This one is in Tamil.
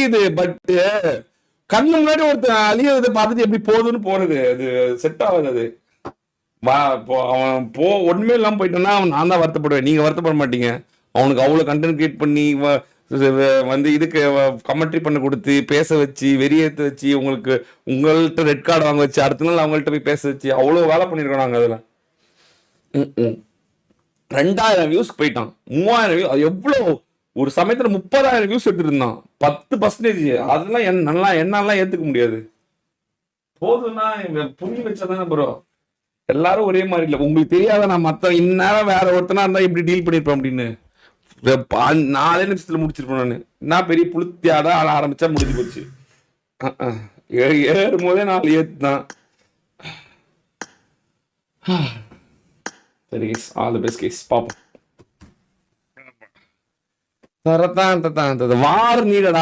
புரியுது. பட் கண்ணு முன்னாடி ஒருத்தன் அழியறதை பார்த்துட்டு எப்படி போகுதுன்னு போறது, அது செட் ஆகாது. அது அவன் ஒண்ணுமே இல்லாம போயிட்டான்னா அவன் நான் தான் வருத்தப்படுவேன், நீங்க வருத்தப்பட மாட்டீங்க. அவனுக்கு அவ்வளவு கண்டென்ட் கிரியேட் பண்ணி வந்து இதுக்கு கமெண்ட்ரி பண்ண கொடுத்து பேச வச்சு வெறியேற்ற வச்சு உங்கள்கிட்ட ரெட் கார்டு வாங்க வச்சு அடுத்த நாள் அவங்கள்ட்ட போய் பேச வச்சு அவ்வளவு வேலை பண்ணிருக்கோம் நாங்க. அதுல 2000 வியூஸ் போயிட்டான், 3000 வியூ. எவ்வளவு ஒரு சமயத்துல 30,000 வியூஸ் எடுத்துட்டு இருந்தான், 10%. அதெல்லாம் நல்லா என்னாலாம் ஏத்துக்க முடியாது. போதும்னா புரிய வச்சாதானே ப்ரோ. எல்லாரும் ஒரே மாதிரி இல்ல. உங்களுக்கு தெரியாத நான் மத்த இந்நேரம் வேற ஒருத்தனா இருந்தா இப்படி டீல் பண்ணிருப்பேன் அப்படின்னு 4 நிமிஷத்துல முடிச்சிருப்பேன் நானு. நான் பெரிய புளுத்தியாதான் ஆள ஆரம்பிச்சா முடிஞ்சு போச்சு. ஏறும் போதே 4 ஏத்துதான். சரி case, all the best case, பாப்போம். வார் நீடடா.